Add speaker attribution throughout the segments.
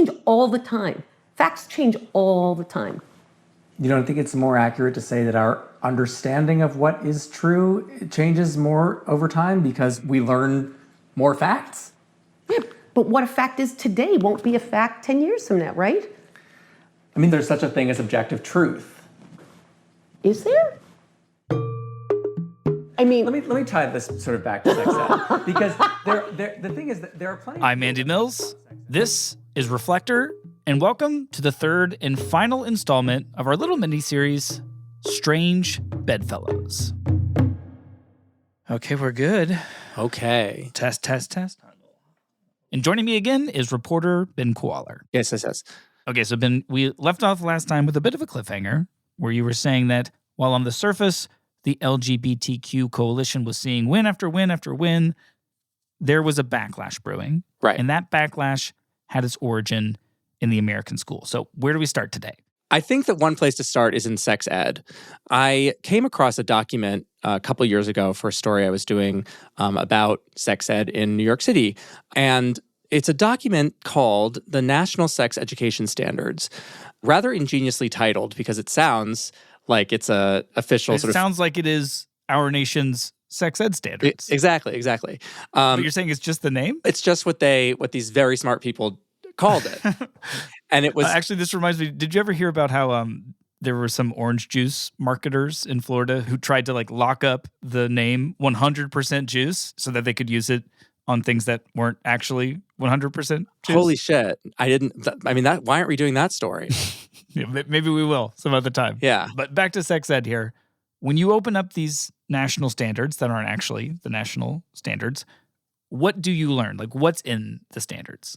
Speaker 1: change all the time. Facts change all the time.
Speaker 2: You don't think it's more accurate to say that our understanding of what is true changes more over time because we learn more facts?
Speaker 1: Yeah, but what a fact is today won't be a fact 10 years from now, right?
Speaker 2: I mean, there's such a thing as objective truth.
Speaker 1: Is there? I mean,
Speaker 2: let me tie this sort of back to sex ed, because the thing is that there are plenty.
Speaker 3: I'm Andy Mills. This is Reflector, and welcome to the third and final installment of our little mini-series, Strange Bedfellows. Okay, we're good.
Speaker 4: Okay.
Speaker 3: Test. And joining me again is reporter Ben Kawaller.
Speaker 4: Yes.
Speaker 3: Okay, so Ben, we left off last time with a bit of a cliffhanger, where you were saying that while on the surface, the LGBTQ coalition was seeing win after win after win, there was a backlash brewing.
Speaker 4: Right.
Speaker 3: And that backlash had its origin in the American school. So where do we start today?
Speaker 4: I think that one place to start is in sex ed. I came across a document a couple years ago for a story I was doing about sex ed in New York City. And it's a document called the National Sex Education Standards, rather ingeniously titled because it sounds like it's a official
Speaker 3: It sounds like it is our nation's sex ed standards.
Speaker 4: Exactly.
Speaker 3: But you're saying it's just the name?
Speaker 4: It's just what these very smart people called it. And it was
Speaker 3: actually, this reminds me, did you ever hear about how there were some orange juice marketers in Florida who tried to like lock up the name 100% juice so that they could use it on things that weren't actually 100% juice?
Speaker 4: Holy shit. Why aren't we doing that story?
Speaker 3: Yeah, maybe we will some other time.
Speaker 4: Yeah.
Speaker 3: But back to sex ed here. When you open up these national standards that aren't actually the national standards, what do you learn? Like, what's in the standards?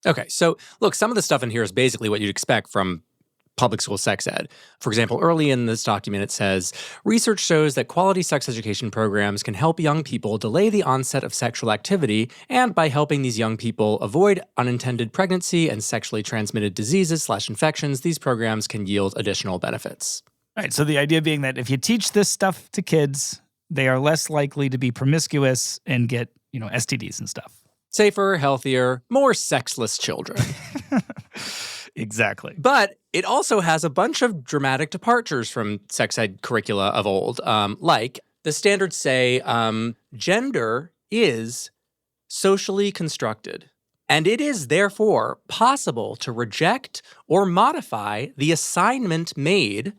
Speaker 4: Okay, so look, some of the stuff in here is basically what you'd expect from public school sex ed. For example, early in this document, it says, research shows that quality sex education programs can help young people delay the onset of sexual activity, and by helping these young people avoid unintended pregnancy and sexually transmitted diseases/infections, these programs can yield additional benefits.
Speaker 3: All right, so the idea being that if you teach this stuff to kids, they are less likely to be promiscuous and get, STDs and stuff.
Speaker 4: Safer, healthier, more sexless children.
Speaker 3: Exactly.
Speaker 4: But it also has a bunch of dramatic departures from sex ed curricula of old. Like the standards say, gender is socially constructed, and it is therefore possible to reject or modify the assignment made,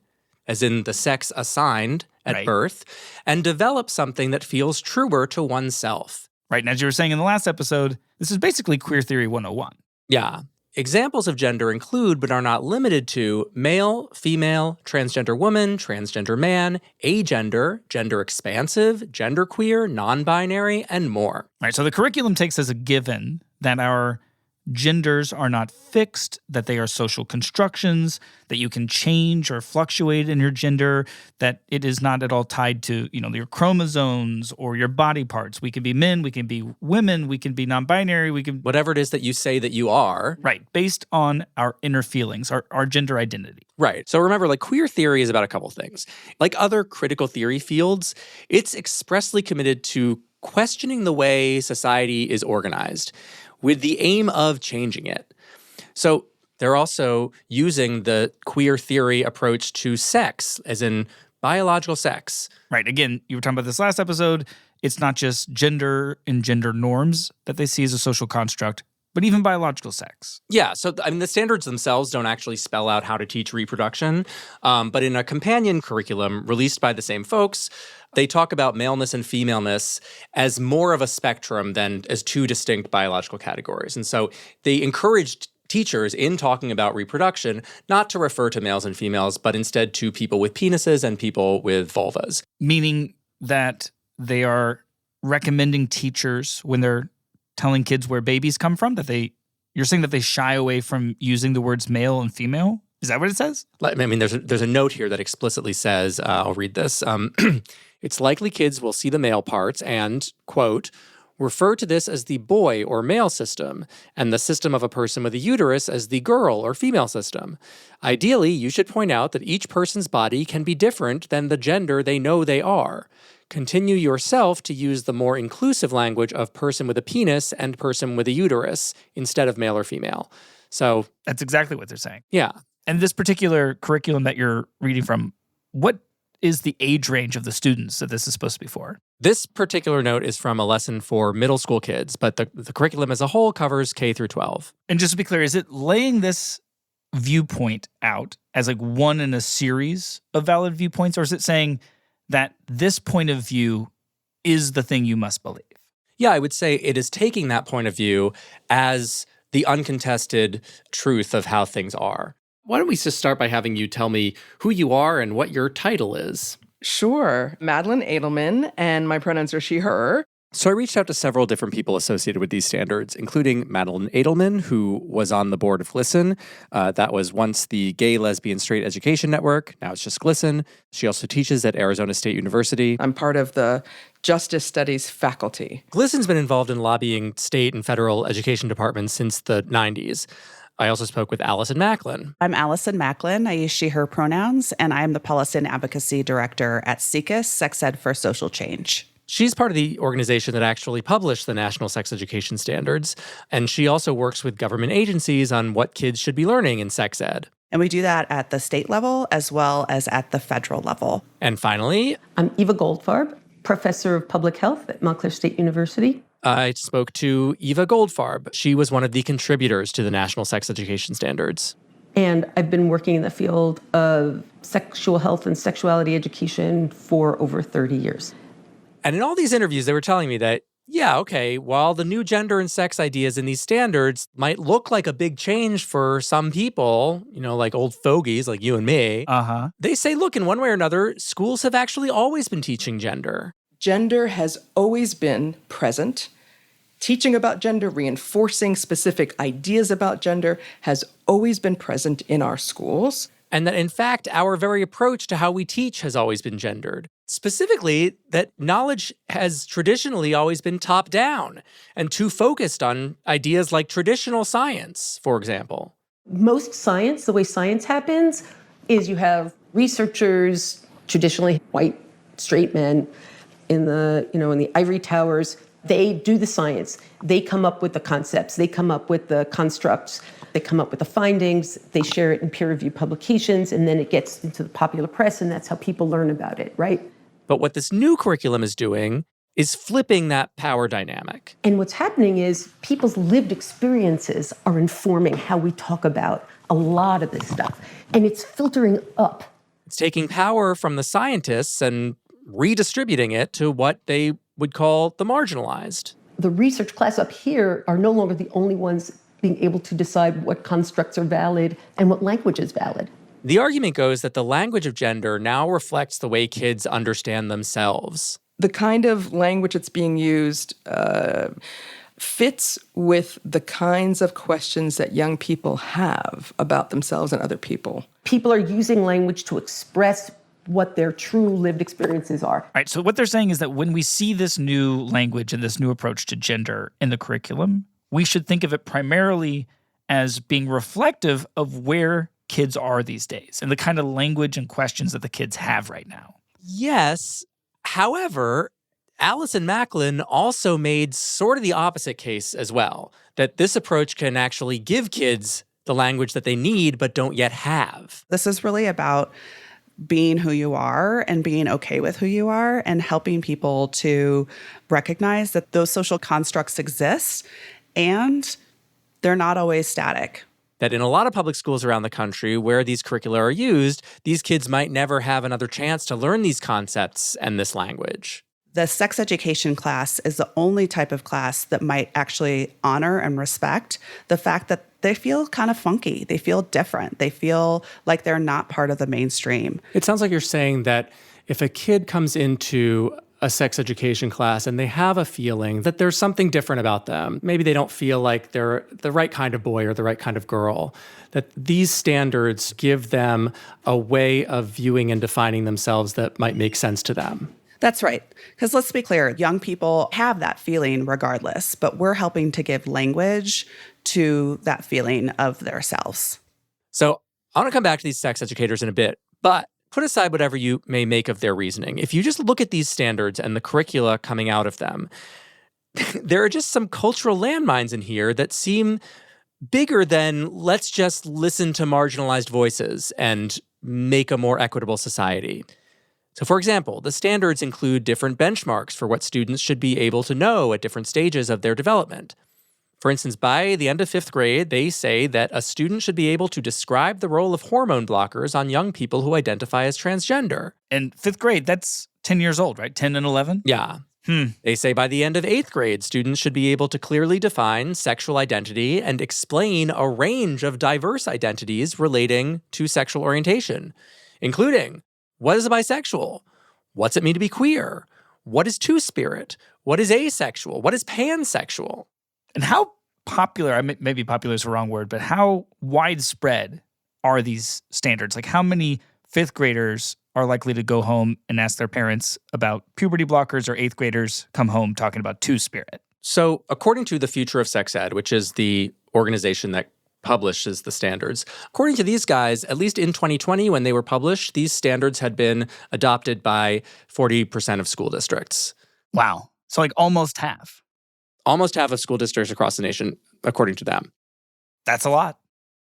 Speaker 4: as in the sex assigned at birth, and develop something that feels truer to oneself.
Speaker 3: Right, and as you were saying in the last episode, this is basically Queer Theory 101.
Speaker 4: Yeah. Examples of gender include, but are not limited to, male, female, transgender woman, transgender man, agender, gender expansive, genderqueer, non-binary, and more.
Speaker 3: Right, so the curriculum takes as a given that our genders are not fixed, that they are social constructions, that you can change or fluctuate in your gender, that it is not at all tied to, your chromosomes or your body parts. We can be men, we can be women, we can be non-binary, we can...
Speaker 4: Whatever it is that you say that you are.
Speaker 3: Right, based on our inner feelings, our gender identity.
Speaker 4: Right. So remember, queer theory is about a couple things. Like other critical theory fields, it's expressly committed to questioning the way society is organized, with the aim of changing it. So they're also using the queer theory approach to sex, as in biological sex.
Speaker 3: Right. Again, you were talking about this last episode. It's not just gender and gender norms that they see as a social construct, but even biological sex.
Speaker 4: Yeah. So, the standards themselves don't actually spell out how to teach reproduction. But in a companion curriculum released by the same folks, they talk about maleness and femaleness as more of a spectrum than as two distinct biological categories. And so they encouraged teachers in talking about reproduction not to refer to males and females, but instead to people with penises and people with vulvas.
Speaker 3: Meaning that they are recommending teachers when they're telling kids where babies come from, you're saying that they shy away from using the words male and female? Is that what it says?
Speaker 4: There's a note here that explicitly says, I'll read this. It's likely kids will see the male parts and, quote, refer to this as the boy or male system, and the system of a person with a uterus as the girl or female system. Ideally, you should point out that each person's body can be different than the gender they know they are. Continue yourself to use the more inclusive language of person with a penis and person with a uterus instead of male or female. So
Speaker 3: That's exactly what they're saying.
Speaker 4: yeah.
Speaker 3: And this particular curriculum that you're reading from, what is the age range of the students that this is supposed to be for?
Speaker 4: This particular note is from a lesson for middle school kids, but the curriculum as a whole covers K through 12.
Speaker 3: And just to be clear, is it laying this viewpoint out as like one in a series of valid viewpoints, or is it saying that this point of view is the thing you must believe?
Speaker 4: Yeah, I would say it is taking that point of view as the uncontested truth of how things are. Why don't we just start by having you tell me who you are and what your title is?
Speaker 5: Sure. Madelaine Adelman, and my pronouns are she, her.
Speaker 4: So I reached out to several different people associated with these standards, including Madelaine Adelman, who was on the board of GLSEN. That was once the Gay, Lesbian, Straight Education Network. Now it's just GLSEN. She also teaches at Arizona State University.
Speaker 5: I'm part of the Justice Studies faculty.
Speaker 4: GLSEN's been involved in lobbying state and federal education departments since the 90s. I also spoke with Allison Macklin.
Speaker 6: I'm Allison Macklin. I use she, her pronouns, and I am the Policy and Advocacy Director at SECUS, Sex Ed for Social Change.
Speaker 4: She's part of the organization that actually published the National Sex Education Standards, and she also works with government agencies on what kids should be learning in sex ed.
Speaker 6: And we do that at the state level as well as at the federal level.
Speaker 4: And finally,
Speaker 1: I'm Eva Goldfarb, professor of public health at Montclair State University.
Speaker 4: I spoke to Eva Goldfarb. She was one of the contributors to the National Sex Education Standards.
Speaker 1: And I've been working in the field of sexual health and sexuality education for over 30 years.
Speaker 4: And in all these interviews, they were telling me that, yeah, okay, while the new gender and sex ideas in these standards might look like a big change for some people, you know, like old fogies like you and me, they say, look, in one way or another, schools have actually always been teaching gender.
Speaker 5: Gender has always been present. Teaching about gender, reinforcing specific ideas about gender has always been present in our schools.
Speaker 4: And that, in fact, our very approach to how we teach has always been gendered. Specifically, that knowledge has traditionally always been top-down and too focused on ideas like traditional science, for example.
Speaker 1: Most science, the way science happens, is you have researchers, traditionally white, straight men, in the ivory towers. They do the science. They come up with the concepts. They come up with the constructs. They come up with the findings. They share it in peer-reviewed publications, and then it gets into the popular press, and that's how people learn about it, right?
Speaker 4: But what this new curriculum is doing is flipping that power dynamic.
Speaker 1: And what's happening is people's lived experiences are informing how we talk about a lot of this stuff, and it's filtering up.
Speaker 4: It's taking power from the scientists and redistributing it to what they would call the marginalized.
Speaker 1: The research class up here are no longer the only ones being able to decide what constructs are valid and what language is valid.
Speaker 4: The argument goes that the language of gender now reflects the way kids understand themselves.
Speaker 5: The kind of language that's being used fits with the kinds of questions that young people have about themselves and other people.
Speaker 1: People are using language to express what their true lived experiences are.
Speaker 3: All right, so what they're saying is that when we see this new language and this new approach to gender in the curriculum, we should think of it primarily as being reflective of where kids are these days and the kind of language and questions that the kids have right now.
Speaker 4: Yes. However, Allison Macklin also made sort of the opposite case as well, that this approach can actually give kids the language that they need but don't yet have.
Speaker 6: This is really about being who you are and being okay with who you are and helping people to recognize that those social constructs exist and they're not always static.
Speaker 4: That in a lot of public schools around the country where these curricula are used, these kids might never have another chance to learn these concepts and this language.
Speaker 6: The sex education class is the only type of class that might actually honor and respect the fact that they feel kind of funky. They feel different. They feel like they're not part of the mainstream.
Speaker 4: It sounds like you're saying that if a kid comes into a sex education class and they have a feeling that there's something different about them, maybe they don't feel like they're the right kind of boy or the right kind of girl, that these standards give them a way of viewing and defining themselves that might make sense to them.
Speaker 6: That's right. Because let's be clear, young people have that feeling regardless, but we're helping to give language to that feeling of their selves.
Speaker 4: So I want to come back to these sex educators in a bit, but put aside whatever you may make of their reasoning. If you just look at these standards and the curricula coming out of them, there are just some cultural landmines in here that seem bigger than let's just listen to marginalized voices and make a more equitable society. So, for example, the standards include different benchmarks for what students should be able to know at different stages of their development. For instance, by the end of 5th grade, they say that a student should be able to describe the role of hormone blockers on young people who identify as transgender.
Speaker 3: And 5th grade, that's 10 years old, right? 10 and 11?
Speaker 4: Yeah. They say by the end of 8th grade, students should be able to clearly define sexual identity and explain a range of diverse identities relating to sexual orientation, including what is a bisexual? What's it mean to be queer? What is two-spirit? What is asexual? What is pansexual?
Speaker 3: And how popular, maybe popular is the wrong word, but how widespread are these standards? Like how many 5th graders are likely to go home and ask their parents about puberty blockers, or 8th graders come home talking about two-spirit?
Speaker 4: So according to the Future of Sex Ed, which is the organization that publishes the standards, according to these guys, at least in 2020 when they were published, these standards had been adopted by 40% of school districts.
Speaker 3: Wow. So like almost half.
Speaker 4: Almost half of school districts across the nation, according to them.
Speaker 3: That's a lot.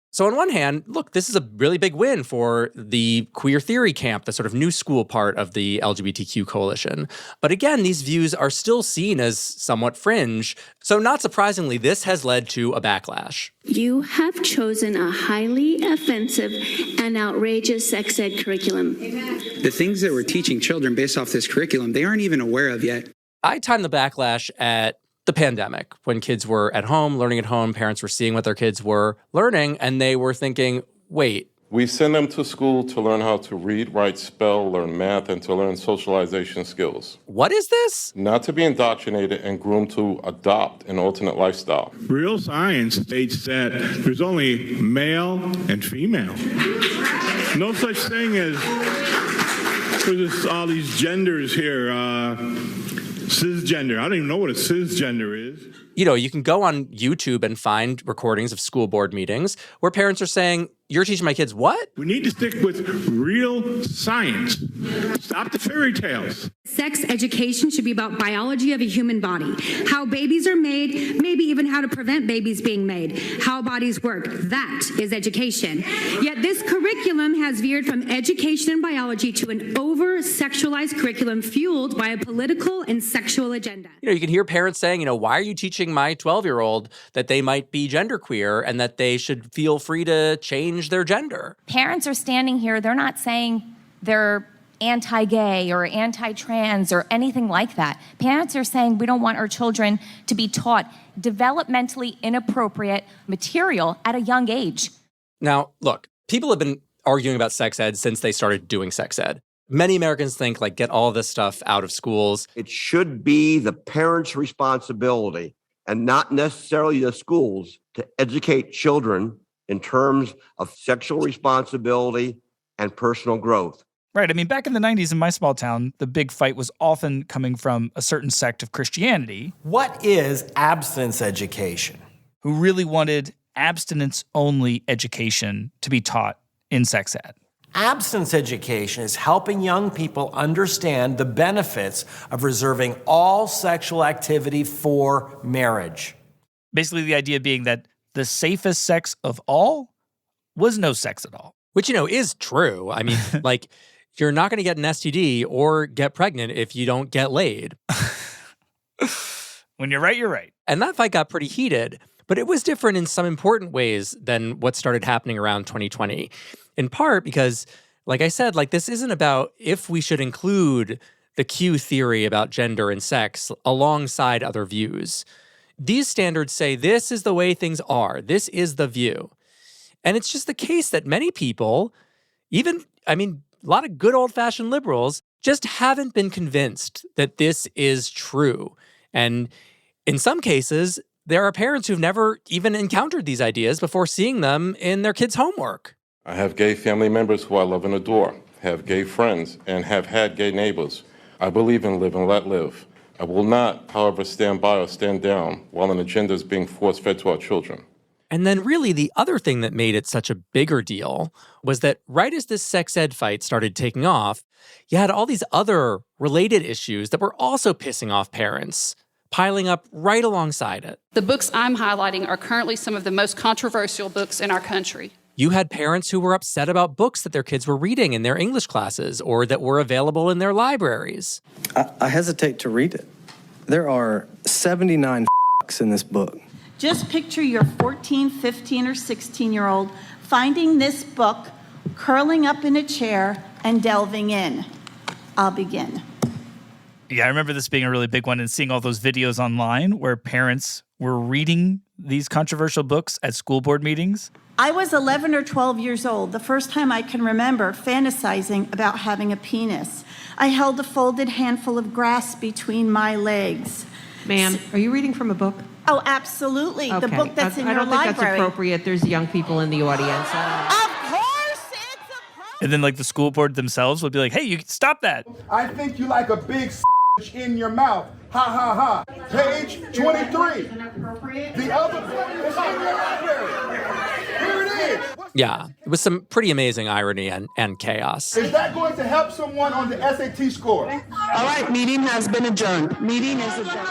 Speaker 4: So on one hand, look, this is a really big win for the queer theory camp, the sort of new school part of the LGBTQ coalition. But again, these views are still seen as somewhat fringe. So not surprisingly, this has led to a backlash.
Speaker 7: You have chosen a highly offensive and outrageous sex ed curriculum.
Speaker 8: The things that we're teaching children based off this curriculum, they aren't even aware of yet.
Speaker 4: I timed the backlash at the pandemic, when kids were at home, learning at home, parents were seeing what their kids were learning, and they were thinking, wait.
Speaker 9: We send them to school to learn how to read, write, spell, learn math, and to learn socialization skills.
Speaker 4: What is this? Not
Speaker 9: to be indoctrinated and groomed to adopt an alternate lifestyle.
Speaker 10: Real science states that there's only male and female. No such thing as all these genders here. Cisgender. I don't even know what a cisgender is.
Speaker 4: You know, you can go on YouTube and find recordings of school board meetings where parents are saying, you're teaching my kids what?
Speaker 10: We need to stick with real science. Stop the fairy tales.
Speaker 11: Sex education should be about biology of a human body, how babies are made, maybe even how to prevent babies being made, how bodies work. That is education. Yet this curriculum has veered from education and biology to an over-sexualized curriculum fueled by a political and sexual agenda.
Speaker 4: You know, you can hear parents saying, why are you teaching my 12-year-old that they might be genderqueer and that they should feel free to change their gender?
Speaker 12: Parents are standing here, they're not saying they're anti-gay or anti-trans or anything like that. Parents are saying we don't want our children to be taught developmentally inappropriate material at a young age.
Speaker 4: Now, look, people have been arguing about sex ed since they started doing sex ed. Many Americans think, get all this stuff out of schools.
Speaker 13: It should be the parents' responsibility and not necessarily the schools to educate children in terms of sexual responsibility and personal growth.
Speaker 3: Right. I mean, back in the 90s in my small town, the big fight was often coming from a certain sect of Christianity.
Speaker 14: What is abstinence education?
Speaker 3: Who really wanted abstinence-only education to be taught in sex ed.
Speaker 14: Abstinence education is helping young people understand the benefits of reserving all sexual activity for marriage.
Speaker 3: Basically, the idea being that the safest sex of all was no sex at all.
Speaker 4: Which, is true. I mean, you're not going to get an STD or get pregnant if you don't get laid.
Speaker 3: When you're right, you're right.
Speaker 4: And that fight got pretty heated, but it was different in some important ways than what started happening around 2020. In part because, like I said, this isn't about if we should include the Q theory about gender and sex alongside other views. These standards say this is the way things are. This is the view. And it's just the case that many people, a lot of good old-fashioned liberals, just haven't been convinced that this is true. And in some cases, there are parents who've never even encountered these ideas before seeing them in their kids' homework.
Speaker 9: I have gay family members who I love and adore, have gay friends, and have had gay neighbors. I believe in live and let live. I will not, however, stand by or stand down while an agenda is being force-fed to our children.
Speaker 4: And then really the other thing that made it such a bigger deal was that right as this sex ed fight started taking off, you had all these other related issues that were also pissing off parents, piling up right alongside it.
Speaker 15: The books I'm highlighting are currently some of the most controversial books in our country.
Speaker 4: You had parents who were upset about books that their kids were reading in their English classes or that were available in their libraries.
Speaker 16: I hesitate to read it. There are 79 in this book.
Speaker 17: Just picture your 14, 15, or 16-year-old finding this book, curling up in a chair, and delving in. I'll begin.
Speaker 3: Yeah, I remember this being a really big one and seeing all those videos online where parents were reading these controversial books at school board meetings.
Speaker 17: I was 11 or 12 years old, the first time I can remember fantasizing about having a penis. I held a folded handful of grass between my legs.
Speaker 1: Ma'am, are you reading from a book?
Speaker 17: Oh, absolutely.
Speaker 1: Okay.
Speaker 17: The book that's in your
Speaker 1: I don't think
Speaker 17: library.
Speaker 1: that's appropriate. There's young people in the audience.
Speaker 17: Of course it's appropriate.
Speaker 3: And then like the school board themselves would be like, hey, you stop that.
Speaker 18: I think you like a big in your mouth. Ha ha ha. Page 23. The other book is in your library. Here it is.
Speaker 4: Yeah, it was some pretty amazing irony and chaos.
Speaker 18: Is that going to help someone on the SAT score?
Speaker 19: All right, meeting has been adjourned. Meeting is adjourned.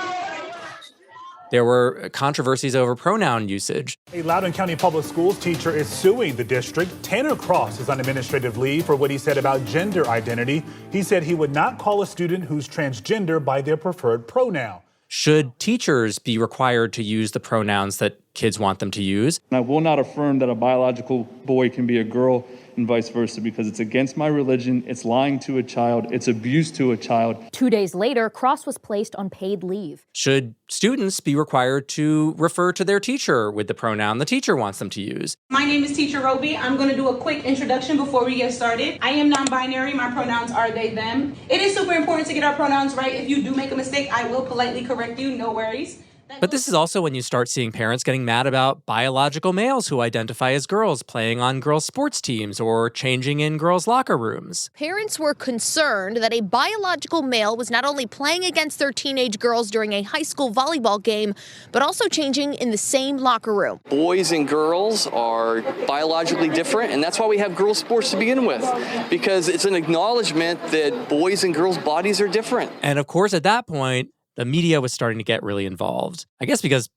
Speaker 4: There were controversies over pronoun usage.
Speaker 20: A Loudoun County Public Schools teacher is suing the district. Tanner Cross is on administrative leave for what he said about gender identity. He said he would not call a student who's transgender by their preferred pronoun.
Speaker 4: Should teachers be required to use the pronouns that kids want them to use?
Speaker 21: I will not affirm that a biological boy can be a girl and vice versa because it's against my religion, it's lying to a child, it's abuse to a child.
Speaker 22: 2 days later, Cross was placed on paid leave.
Speaker 4: Should students be required to refer to their teacher with the pronoun the teacher wants them to use?
Speaker 23: My name is Teacher Roby. I'm going to do a quick introduction before we get started. I am non-binary. My pronouns are they, them. It is super important to get our pronouns right. If you do make a mistake, I will politely correct you. No worries.
Speaker 4: But this is also when you start seeing parents getting mad about biological males who identify as girls playing on girls' sports teams or changing in girls' locker rooms.
Speaker 24: Parents were concerned that a biological male was not only playing against their teenage girls during a high school volleyball game, but also changing in the same locker room.
Speaker 25: Boys and girls are biologically different, and that's why we have girls' sports to begin with, because it's an acknowledgement that boys and girls' bodies are different.
Speaker 4: And of course, at that point, the media was starting to get really involved. I guess because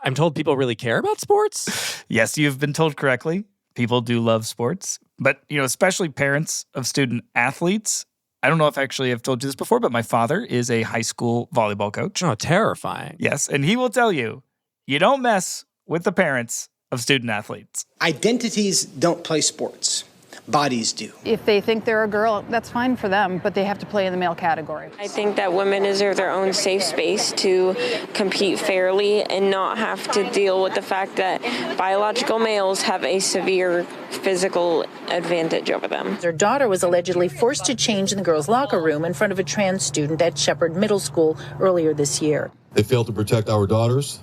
Speaker 4: I'm told people really care about sports.
Speaker 3: Yes, you've been told correctly. People do love sports. But, especially parents of student athletes. I don't know if actually I've told you this before, but my father is a high school volleyball coach.
Speaker 4: Oh, terrifying.
Speaker 3: Yes, and he will tell you, you don't mess with the parents of student athletes.
Speaker 26: Identities don't play sports. Bodies do.
Speaker 27: If they think they're a girl, that's fine for them, but they have to play in the male category.
Speaker 28: I think that women deserve their own safe space to compete fairly and not have to deal with the fact that biological males have a severe physical advantage over them.
Speaker 29: Their daughter was allegedly forced to change in the girls' locker room in front of a trans student at Shepherd Middle School earlier this year.
Speaker 30: They failed to protect our daughters,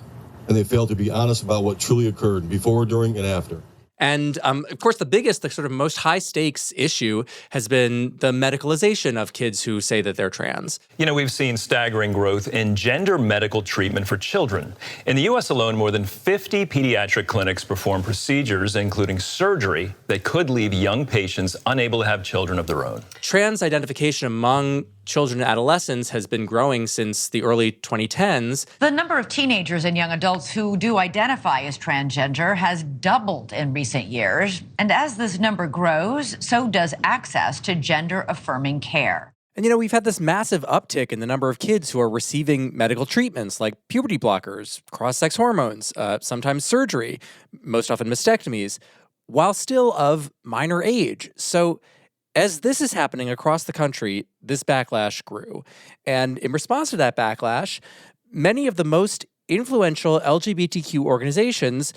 Speaker 30: and they failed to be honest about what truly occurred before, during, and after.
Speaker 4: And of course, the biggest, the sort of most high stakes issue has been the medicalization of kids who say that they're trans.
Speaker 31: We've seen staggering growth in gender medical treatment for children. In the U.S. alone, more than 50 pediatric clinics perform procedures, including surgery, that could leave young patients unable to have children of their own.
Speaker 4: Trans identification among children and adolescents has been growing since the early 2010s.
Speaker 32: The number of teenagers and young adults who do identify as transgender has doubled in recent years. And as this number grows, so does access to gender-affirming care.
Speaker 4: And we've had this massive uptick in the number of kids who are receiving medical treatments like puberty blockers, cross-sex hormones, sometimes surgery, most often mastectomies, while still of minor age. So as this is happening across the country, this backlash grew. And in response to that backlash, many of the most influential LGBTQ organizations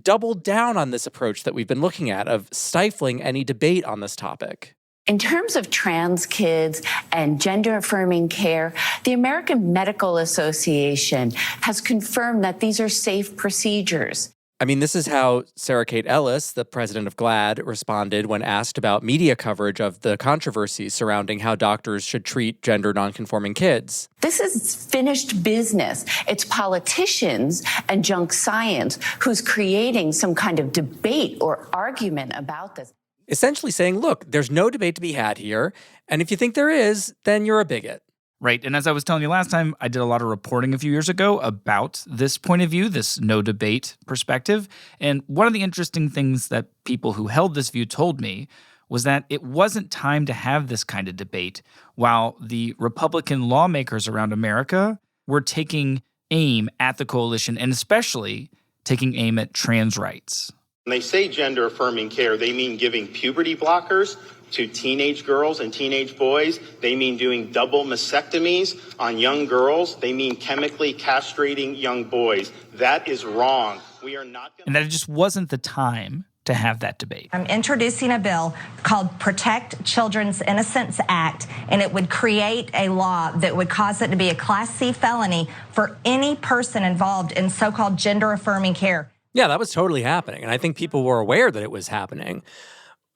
Speaker 4: doubled down on this approach that we've been looking at of stifling any debate on this topic.
Speaker 33: In terms of trans kids and gender-affirming care, the American Medical Association has confirmed that these are safe procedures.
Speaker 4: I mean, this is how Sarah Kate Ellis, the president of GLAAD, responded when asked about media coverage of the controversies surrounding how doctors should treat gender nonconforming kids.
Speaker 33: This is finished business. It's politicians and junk science who's creating some kind of debate or argument about this.
Speaker 4: Essentially saying, look, there's no debate to be had here, and if you think there is, then you're a bigot.
Speaker 3: Right. And as I was telling you last time, I did a lot of reporting a few years ago about this point of view, this no debate perspective. And one of the interesting things that people who held this view told me was that it wasn't time to have this kind of debate while the Republican lawmakers around America were taking aim at the coalition and especially taking aim at trans rights.
Speaker 2: When they say gender affirming care, they mean giving puberty blockers to teenage girls and teenage boys. They mean doing double mastectomies on young girls. They mean chemically castrating young boys. That is wrong. We are not going to...
Speaker 3: And that it just wasn't the time to have that debate.
Speaker 5: I'm introducing a bill called Protect Children's Innocence Act, and it would create a law that would cause it to be a Class C felony for any person involved in so-called gender-affirming care.
Speaker 4: Yeah, that was totally happening, and I think people were aware that it was happening.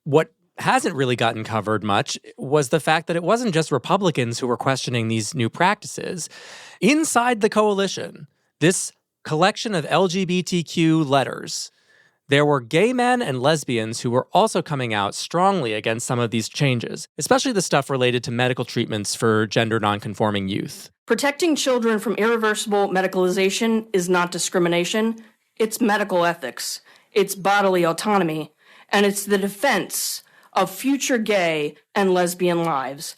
Speaker 4: What hasn't really gotten covered much was the fact that it wasn't just Republicans who were questioning these new practices. Inside the coalition, this collection of LGBTQ letters, there were gay men and lesbians who were also coming out strongly against some of these changes, especially the stuff related to medical treatments for gender nonconforming youth.
Speaker 6: Protecting children from irreversible medicalization is not discrimination. It's medical ethics. It's bodily autonomy. And it's the defense of future gay and lesbian lives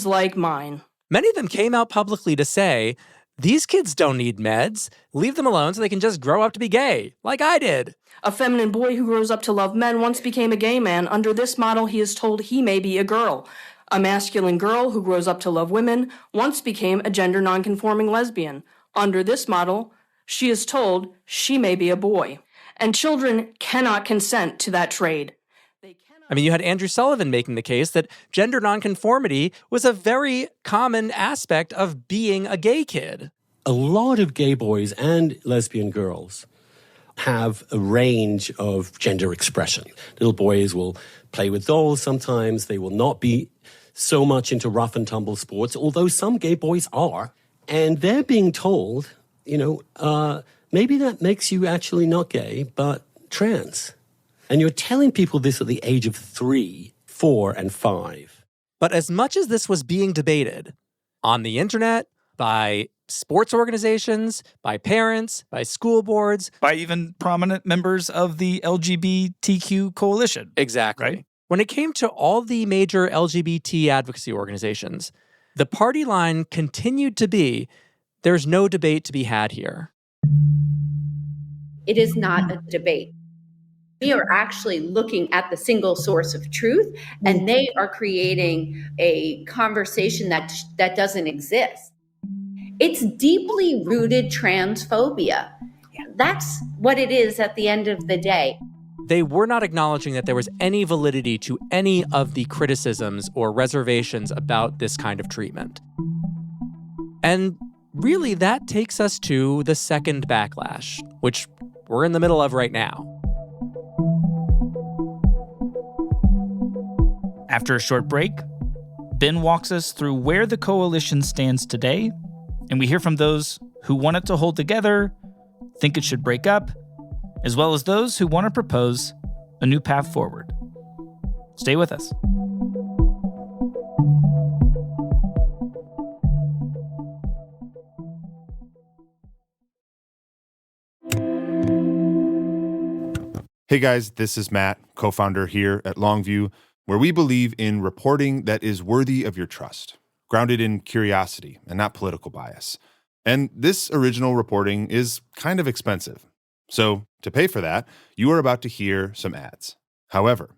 Speaker 6: like mine.
Speaker 4: Many of them came out publicly to say, these kids don't need meds. Leave them alone so they can just grow up to be gay, like I did.
Speaker 6: A feminine boy who grows up to love men once became a gay man. Under this model, he is told he may be a girl. A masculine girl who grows up to love women once became a gender nonconforming lesbian. Under this model, she is told she may be a boy. And children cannot consent to that trade.
Speaker 4: I mean, you had Andrew Sullivan making the case that gender nonconformity was a very common aspect of being a gay kid.
Speaker 7: A lot of gay boys and lesbian girls have a range of gender expression. Little boys will play with dolls sometimes. They will not be so much into rough and tumble sports, although some gay boys are. And they're being told, maybe that makes you actually not gay, but trans. And you're telling people this at the age of 3, 4, and 5.
Speaker 4: But as much as this was being debated on the internet, by sports organizations, by parents, by school boards,
Speaker 3: by even prominent members of the LGBTQ coalition.
Speaker 4: Exactly.
Speaker 3: Right?
Speaker 4: When it came to all the major LGBT advocacy organizations, the party line continued to be, there's no debate to be had here.
Speaker 8: It is not a debate. We are actually looking at the single source of truth, and they are creating a conversation that doesn't exist. It's deeply rooted transphobia. That's what it is at the end of the day.
Speaker 4: They were not acknowledging that there was any validity to any of the criticisms or reservations about this kind of treatment. And really, that takes us to the second backlash, which we're in the middle of right now.
Speaker 3: After a short break, Ben walks us through where the coalition stands today, and we hear from those who want it to hold together, think it should break up, as well as those who want to propose a new path forward. Stay with us.
Speaker 18: Hey guys, this is Matt, co-founder here at Longview, where we believe in reporting that is worthy of your trust, grounded in curiosity and not political bias. And this original reporting is kind of expensive. So to pay for that, you are about to hear some ads. However,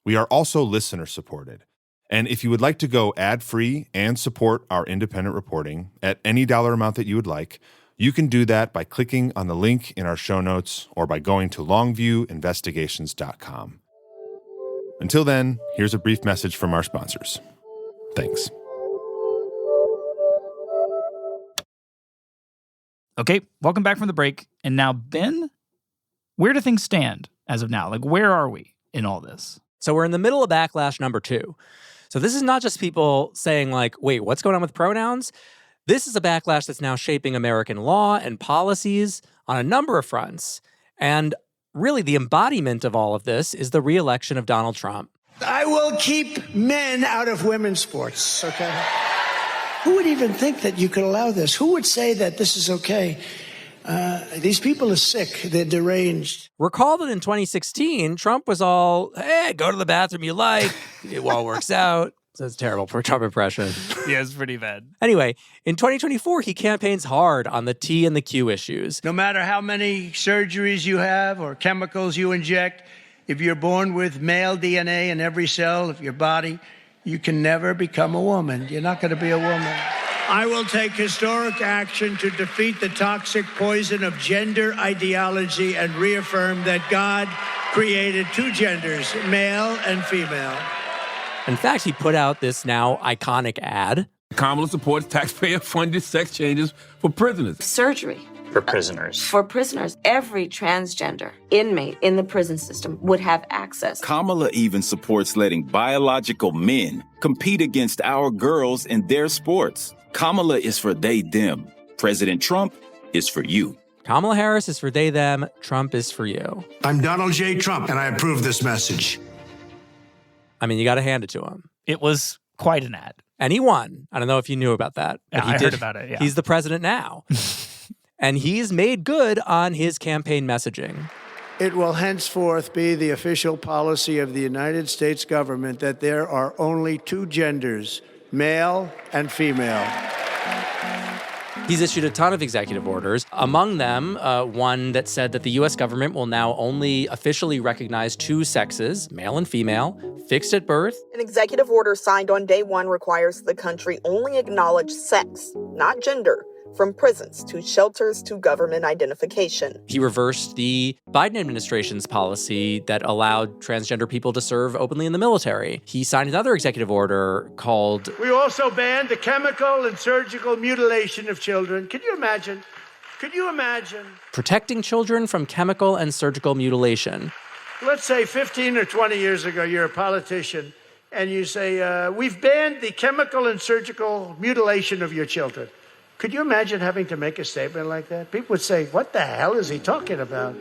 Speaker 18: we are also listener supported. And if you would like to go ad-free and support our independent reporting at any dollar amount that you would like, you can do that by clicking on the link in our show notes or by going to longviewinvestigations.com. Until then, here's a brief message from our sponsors. Thanks.
Speaker 3: Okay, welcome back from the break. And now, Ben, Where do things stand as of now? Like, where are we in all this?
Speaker 4: So we're in the middle of backlash number 2. So this is not just people saying like, wait, what's going on with pronouns? This is a backlash that's now shaping American law and policies on a number of fronts. And really the embodiment of all of this is the re-election of Donald Trump.
Speaker 1: I will keep men out of women's sports, okay? Who would even think that you could allow this? Who would say that this is okay? These people are sick. They're deranged.
Speaker 4: Recall that in 2016, Trump was all, hey, go to the bathroom you like. It all works out. That's terrible for a Trump impression.
Speaker 3: Yeah, it's pretty bad.
Speaker 4: Anyway, in 2024, he campaigns hard on the T and the Q issues.
Speaker 1: No matter how many surgeries you have or chemicals you inject, if you're born with male DNA in every cell of your body, you can never become a woman. You're not going to be a woman. I will take historic action to defeat the toxic poison of gender ideology and reaffirm that God created 2 genders, male and female.
Speaker 4: In fact, he put out this now iconic ad.
Speaker 9: Kamala supports taxpayer-funded sex changes for prisoners.
Speaker 10: Surgery.
Speaker 11: For prisoners.
Speaker 10: For prisoners. Every transgender inmate in the prison system would have access.
Speaker 11: Kamala even supports letting biological men compete against our girls in their sports. Kamala is for they, them. President Trump is for you.
Speaker 4: Kamala Harris is for they, them. Trump is for you.
Speaker 1: I'm Donald J. Trump, and I approve this message.
Speaker 4: I mean, you got to hand it to him.
Speaker 3: It was quite an ad.
Speaker 4: And he won. I don't know if you knew about that.
Speaker 3: Yeah, I heard about it, yeah.
Speaker 4: He's the president now. And he's made good on his campaign messaging.
Speaker 1: It will henceforth be the official policy of the United States government that there are only 2 genders, male and female.
Speaker 4: He's issued a ton of executive orders, among them one that said that the U.S. government will now only officially recognize 2 sexes, male and female, fixed at birth.
Speaker 12: An executive order signed on day 1 requires the country only acknowledge sex, not gender, from prisons to shelters to government identification.
Speaker 4: He reversed the Biden administration's policy that allowed transgender people to serve openly in the military. He signed another executive order called...
Speaker 1: We also banned the chemical and surgical mutilation of children. Can you imagine? Could you imagine?
Speaker 4: Protecting children from chemical and surgical mutilation.
Speaker 1: Let's say 15 or 20 years ago, you're a politician, and you say, we've banned the chemical and surgical mutilation of your children. Could you imagine having to make a statement like that? People would say, what the hell is he talking about?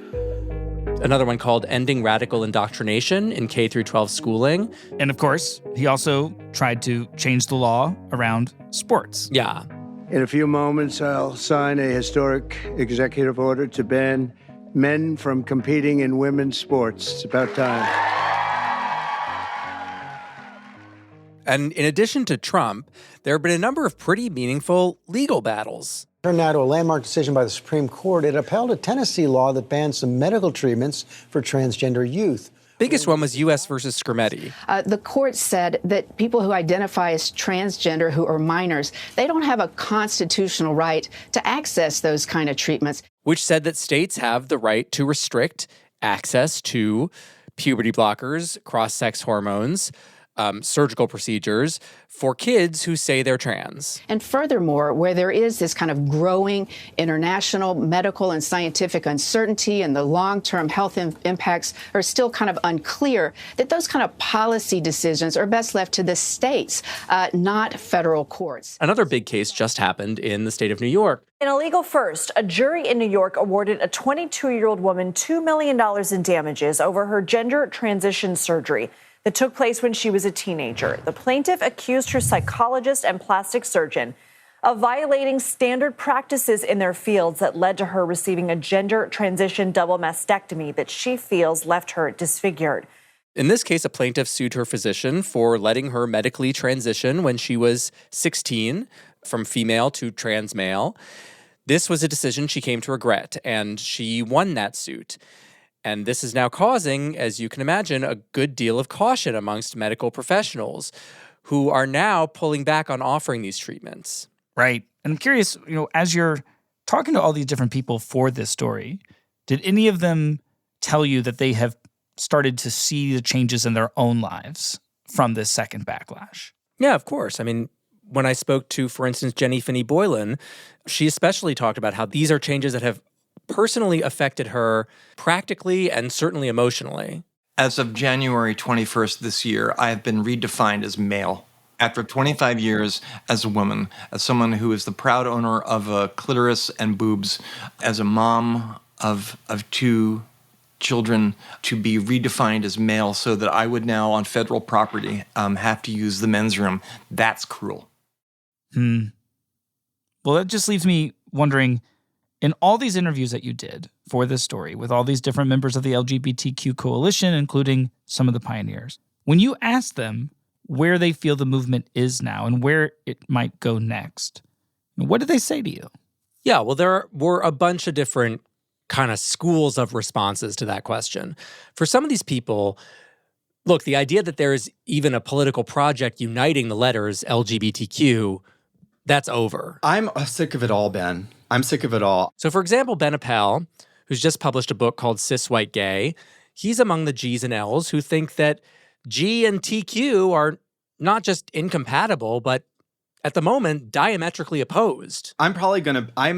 Speaker 4: Another one called Ending Radical Indoctrination in K through 12 schooling.
Speaker 3: And of course, he also tried to change the law around sports.
Speaker 4: Yeah.
Speaker 1: In a few moments, I'll sign a historic executive order to ban men from competing in women's sports. It's about time.
Speaker 4: And in addition to Trump, there have been a number of pretty meaningful legal battles.
Speaker 13: Turned now to a landmark decision by the Supreme Court. It upheld a Tennessee law that bans some medical treatments for transgender youth.
Speaker 4: Biggest one was U.S. versus Scrimeti.
Speaker 32: The court said that people who identify as transgender who are minors, they don't have a constitutional right to access those kind of treatments.
Speaker 4: Which said that states have the right to restrict access to puberty blockers, cross-sex hormones, surgical procedures for kids who say they're trans.
Speaker 32: And furthermore, where there is this kind of growing international medical and scientific uncertainty and the long-term health impacts are still kind of unclear, that those kind of policy decisions are best left to the states, not federal courts.
Speaker 4: Another big case just happened in the state of New York.
Speaker 14: In a legal first, a jury in New York awarded a 22-year-old woman $2 million in damages over her gender transition surgery that took place when she was a teenager. The plaintiff accused her psychologist and plastic surgeon of violating standard practices in their fields that led to her receiving a gender transition double mastectomy that she feels left her disfigured.
Speaker 4: In this case, a plaintiff sued her physician for letting her medically transition when she was 16 from female to trans male. This was a decision she came to regret, and she won that suit. And this is now causing, as you can imagine, a good deal of caution amongst medical professionals who are now pulling back on offering these treatments.
Speaker 3: Right. And I'm curious, as you're talking to all these different people for this story, did any of them tell you that they have started to see the changes in their own lives from this second backlash?
Speaker 4: Yeah, of course. I mean, when I spoke to, for instance, Jenny Finney Boylan, she especially talked about how these are changes that have personally affected her practically and certainly emotionally.
Speaker 15: As of January 21st this year, I have been redefined as male. After 25 years as a woman, as someone who is the proud owner of a clitoris and boobs, as a mom of 2 children, to be redefined as male so that I would now on federal property have to use the men's room, that's cruel.
Speaker 3: Well, that just leaves me wondering, in all these interviews that you did for this story with all these different members of the LGBTQ coalition, including some of the pioneers, when you asked them where they feel the movement is now and where it might go next, what did they say to you?
Speaker 4: Yeah, well, there were a bunch of different kind of schools of responses to that question. For some of these people, look, the idea that there is even a political project uniting the letters LGBTQ, that's over.
Speaker 16: I'm sick of it all, Ben. I'm sick of it all.
Speaker 4: So, for example, Ben Appel, who's just published a book called Cis White Gay, he's among the G's and L's who think that G and TQ are not just incompatible, but at the moment, diametrically opposed.
Speaker 16: I'm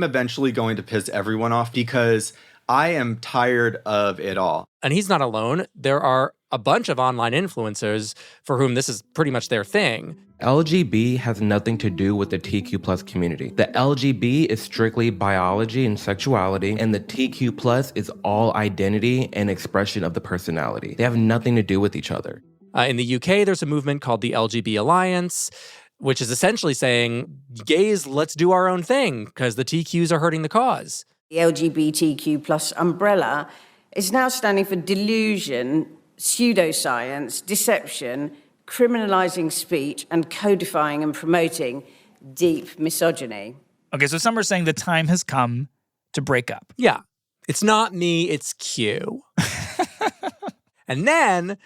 Speaker 16: eventually going to piss everyone off because I am tired of it all.
Speaker 4: And he's not alone. There are a bunch of online influencers for whom this is pretty much their thing.
Speaker 17: LGB has nothing to do with the TQ plus community. The LGB is strictly biology and sexuality, and the TQ plus is all identity and expression of the personality. They have nothing to do with each other.
Speaker 4: In the UK, there's a movement called the LGB Alliance, which is essentially saying, gays, let's do our own thing because the TQs are hurting the cause.
Speaker 19: The LGBTQ plus umbrella is now standing for delusion, pseudoscience, deception, criminalizing speech, and codifying and promoting deep misogyny.
Speaker 3: Okay, so some are saying the time has come to break up.
Speaker 4: Yeah. It's not me, it's Q. And then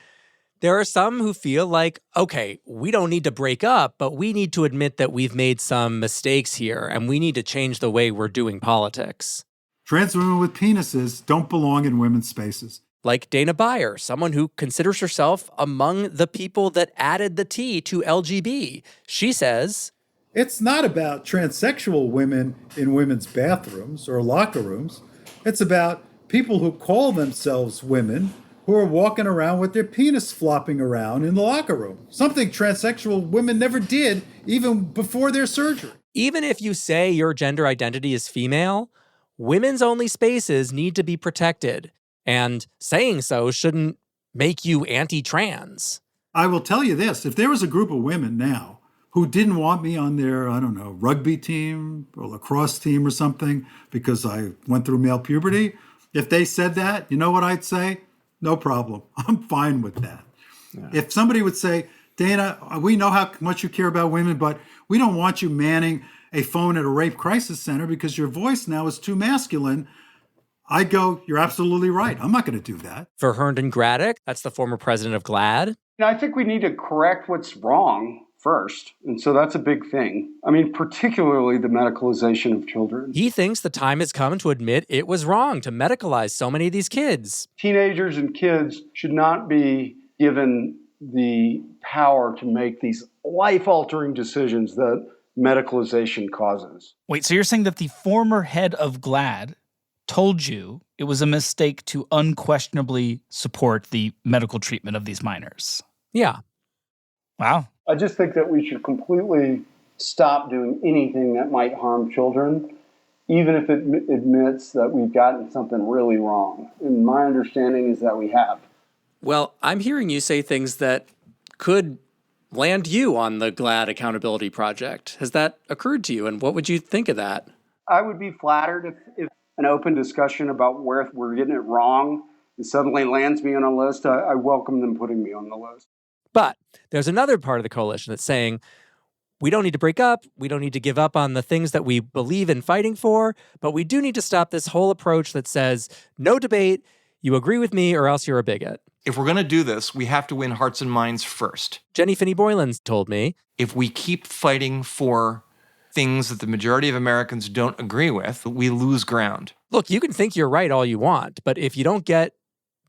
Speaker 4: there are some who feel like, okay, we don't need to break up, but we need to admit that we've made some mistakes here, and we need to change the way we're doing politics.
Speaker 20: Trans women with penises don't belong in women's spaces.
Speaker 4: Like Dana Beyer, someone who considers herself among the people that added the T to LGB. She says,
Speaker 20: it's not about transsexual women in women's bathrooms or locker rooms. It's about people who call themselves women who are walking around with their penis flopping around in the locker room. Something transsexual women never did, even before their surgery.
Speaker 4: Even if you say your gender identity is female, women's only spaces need to be protected. And saying so shouldn't make you anti-trans.
Speaker 20: I will tell you this, if there was a group of women now who didn't want me on their, rugby team or lacrosse team or something because I went through male puberty, if they said that, you know what I'd say? No problem. I'm fine with that. Yeah. If somebody would say, Dana, we know how much you care about women, but we don't want you manning a phone at a rape crisis center because your voice now is too masculine, I'd go, you're absolutely right. I'm not going to do that.
Speaker 4: For Herndon Graddick, that's the former president of GLAAD.
Speaker 21: I think we need to correct what's wrong first. And so that's a big thing. I mean, particularly the medicalization of children.
Speaker 4: He thinks the time has come to admit it was wrong to medicalize so many of these kids.
Speaker 21: Teenagers and kids should not be given the power to make these life-altering decisions that medicalization causes.
Speaker 3: Wait, so you're saying that the former head of GLAAD told you it was a mistake to unquestionably support the medical treatment of these minors?
Speaker 4: Yeah.
Speaker 3: Wow.
Speaker 21: I just think that we should completely stop doing anything that might harm children, even if it admits that we've gotten something really wrong. And my understanding is that we have.
Speaker 4: Well, I'm hearing you say things that could land you on the GLAAD Accountability Project. Has that occurred to you, and what would you think of that?
Speaker 21: I would be flattered if an open discussion about where we're getting it wrong and suddenly lands me on a list. I welcome them putting me on the list.
Speaker 4: But there's another part of the coalition that's saying, we don't need to break up, we don't need to give up on the things that we believe in fighting for, but we do need to stop this whole approach that says, no debate, you agree with me or else you're a bigot.
Speaker 15: If we're going to do this, we have to win hearts and minds first.
Speaker 4: Jenny Finney Boylan's told me,
Speaker 15: if we keep fighting for things that the majority of Americans don't agree with, we lose ground.
Speaker 4: Look, you can think you're right all you want, but if you don't get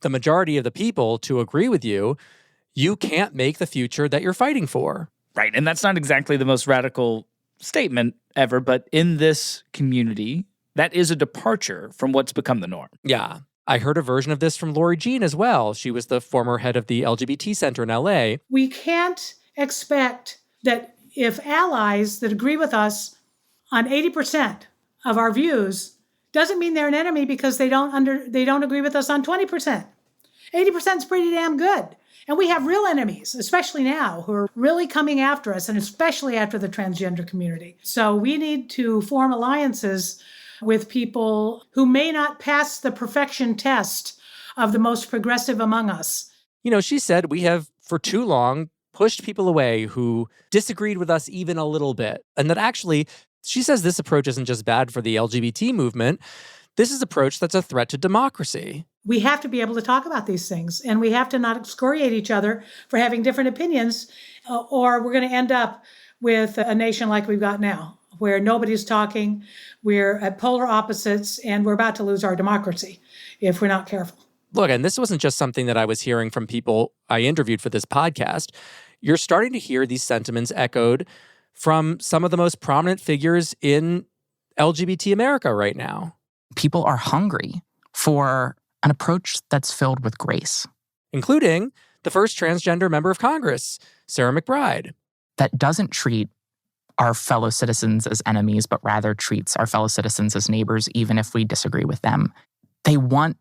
Speaker 4: the majority of the people to agree with you, you can't make the future that you're fighting for.
Speaker 3: Right, and that's not exactly the most radical statement ever, but in this community, that is a departure from what's become the norm.
Speaker 4: Yeah. I heard a version of this from Lori Jean as well. She was the former head of the LGBT Center in LA.
Speaker 2: We can't expect that if allies that agree with us on 80% of our views doesn't mean they're an enemy because they don't agree with us on 20%. 80% is pretty damn good. And we have real enemies, especially now, who are really coming after us, and especially after the transgender community. So we need to form alliances with people who may not pass the perfection test of the most progressive among us.
Speaker 4: You know, she said we have, for too long, pushed people away who disagreed with us even a little bit. And that actually, she says this approach isn't just bad for the LGBT movement. This is an approach that's a threat to democracy.
Speaker 2: We have to be able to talk about these things, and we have to not excoriate each other for having different opinions, or we're going to end up with a nation like we've got now, where nobody's talking, we're at polar opposites, and we're about to lose our democracy if we're not careful.
Speaker 4: Look, and this wasn't just something that I was hearing from people I interviewed for this podcast. You're starting to hear these sentiments echoed from some of the most prominent figures in LGBT America right now.
Speaker 5: People are hungry for an approach that's filled with grace.
Speaker 4: Including the first transgender member of Congress, Sarah McBride.
Speaker 5: That doesn't treat our fellow citizens as enemies, but rather treats our fellow citizens as neighbors, even if we disagree with them. They want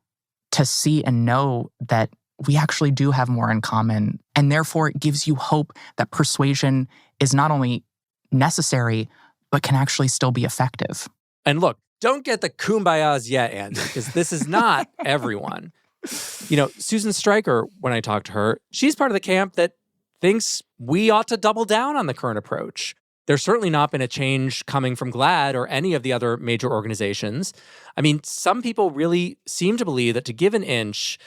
Speaker 5: to see and know that we actually do have more in common. And therefore, it gives you hope that persuasion is not only necessary, but can actually still be effective.
Speaker 4: And look, don't get the kumbayas yet, Andy, because this is not everyone. You know, Susan Stryker, when I talked to her, she's part of the camp that thinks we ought to double down on the current approach. There's certainly not been a change coming from GLAAD or any of the other major organizations. I mean, some people really seem to believe that to give an inch,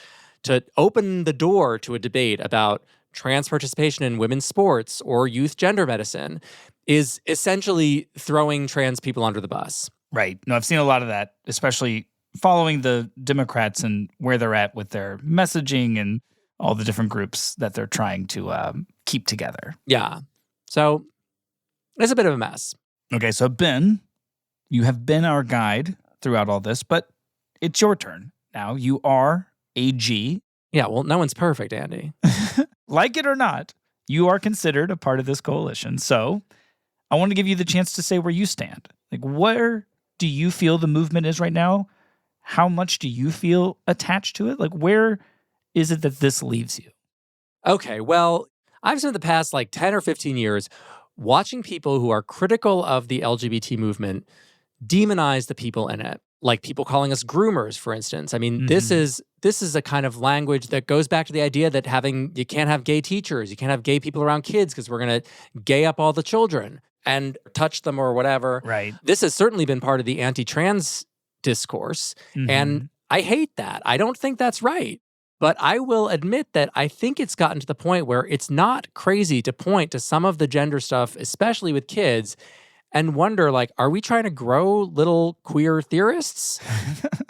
Speaker 4: to open the door to a debate about trans participation in women's sports or youth gender medicine is essentially throwing trans people under the bus.
Speaker 3: Right. No, I've seen a lot of that, especially following the Democrats and where they're at with their messaging and all the different groups that they're trying to keep together.
Speaker 4: Yeah. So it's a bit of a mess.
Speaker 3: Okay, so Ben, you have been our guide throughout all this, but it's your turn now. You are a G.
Speaker 4: Yeah, well, no one's perfect, Andy.
Speaker 3: Like it or not, you are considered a part of this coalition. So I want to give you the chance to say where you stand. Like, where do you feel the movement is right now? How much do you feel attached to it? Like, where is it that this leaves you?
Speaker 4: Okay, well, I've spent the past 10 or 15 years watching people who are critical of the LGBT movement demonize the people in it. Like people calling us groomers, for instance. I mean, this is a kind of language that goes back to the idea that you can't have gay teachers, you can't have gay people around kids because we're going to gay up all the children and touch them or whatever.
Speaker 3: Right.
Speaker 4: This has certainly been part of the anti-trans discourse, and I hate that. I don't think that's right. But I will admit that I think it's gotten to the point where it's not crazy to point to some of the gender stuff, especially with kids, and wonder, are we trying to grow little queer theorists?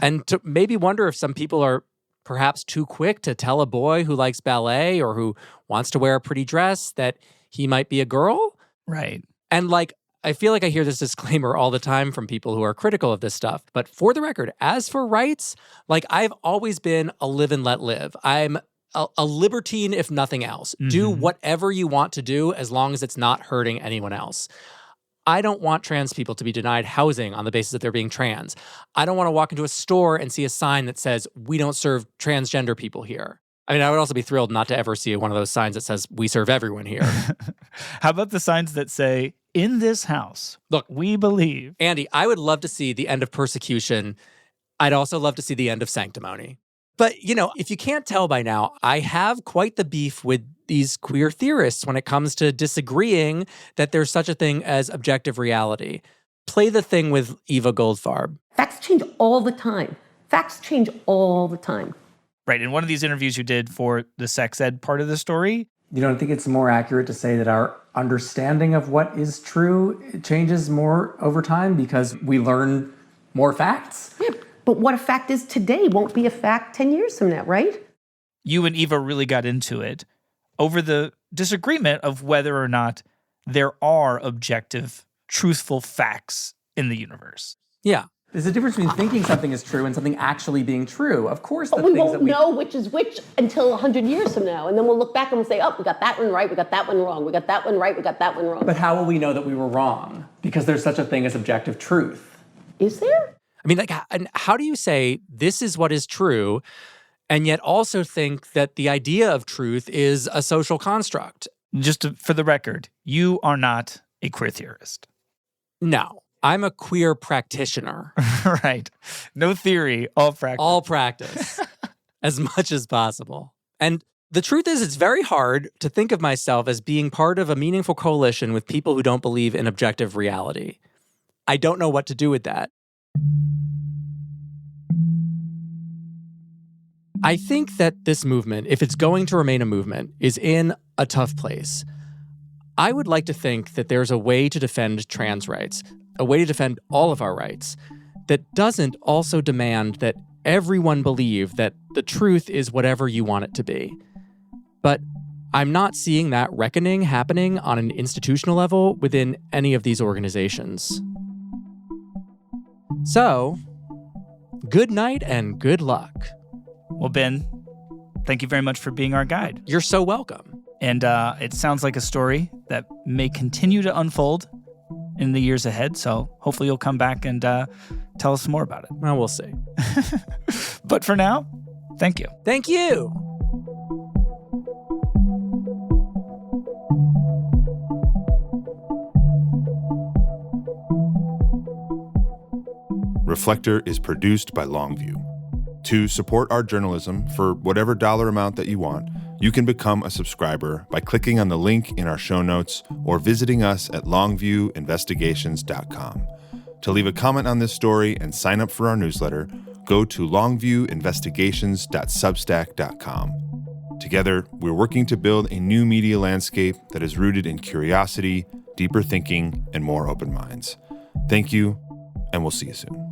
Speaker 4: And to maybe wonder if some people are perhaps too quick to tell a boy who likes ballet or who wants to wear a pretty dress that he might be a girl.
Speaker 3: Right.
Speaker 4: And I feel like I hear this disclaimer all the time from people who are critical of this stuff. But for the record, as for rights, I've always been a live and let live. I'm a libertine, if nothing else. Do whatever you want to do as long as it's not hurting anyone else. I don't want trans people to be denied housing on the basis that they're being trans. I don't want to walk into a store and see a sign that says, we don't serve transgender people here. I mean, I would also be thrilled not to ever see one of those signs that says, we serve everyone here.
Speaker 3: How about the signs that say, in this house,
Speaker 4: look,
Speaker 3: we believe.
Speaker 4: Andy, I would love to see the end of persecution. I'd also love to see the end of sanctimony. But, if you can't tell by now, I have quite the beef with these queer theorists when it comes to disagreeing that there's such a thing as objective reality. Play the thing with Eva Goldfarb.
Speaker 22: Facts change all the time. Facts change all the time.
Speaker 3: Right. In one of these interviews you did for the sex ed part of the story.
Speaker 23: You don't think it's more accurate to say that our understanding of what is true changes more over time because we learn more facts?
Speaker 22: Yeah, but what a fact is today won't be a fact 10 years from now, right?
Speaker 3: You and Eva really got into it over the disagreement of whether or not there are objective, truthful facts in the universe.
Speaker 4: Yeah.
Speaker 23: There's a difference between thinking something is true and something actually being true. Of course,
Speaker 22: But we won't know which is which until 100 years from now. And then we'll look back and we'll say, oh, we got that one right, we got that one wrong, we got that one right, we got that one wrong.
Speaker 23: But how will we know that we were wrong? Because there's such a thing as objective truth.
Speaker 22: Is there?
Speaker 4: I mean, like, how do you say this is what is true and yet also think that the idea of truth is a social construct?
Speaker 3: For the record, you are not a queer theorist.
Speaker 4: No. I'm a queer practitioner.
Speaker 3: Right. No theory, all practice.
Speaker 4: All practice. As much as possible. And the truth is, it's very hard to think of myself as being part of a meaningful coalition with people who don't believe in objective reality. I don't know what to do with that. I think that this movement, if it's going to remain a movement, is in a tough place. I would like to think that there's a way to defend trans rights, a way to defend all of our rights, that doesn't also demand that everyone believe that the truth is whatever you want it to be. But I'm not seeing that reckoning happening on an institutional level within any of these organizations. So, good night and good luck.
Speaker 3: Well, Ben, thank you very much for being our guide.
Speaker 4: You're so welcome.
Speaker 3: And it sounds like a story that may continue to unfold in the years ahead. So hopefully you'll come back and tell us more about it.
Speaker 4: Well, we'll see.
Speaker 3: But for now, thank you.
Speaker 4: Thank you.
Speaker 6: Reflector is produced by Longview. To support our journalism for whatever dollar amount that you want, you can become a subscriber by clicking on the link in our show notes or visiting us at longviewinvestigations.com. To leave a comment on this story and sign up for our newsletter, go to longviewinvestigations.substack.com. Together, we're working to build a new media landscape that is rooted in curiosity, deeper thinking, and more open minds. Thank you, and we'll see you soon.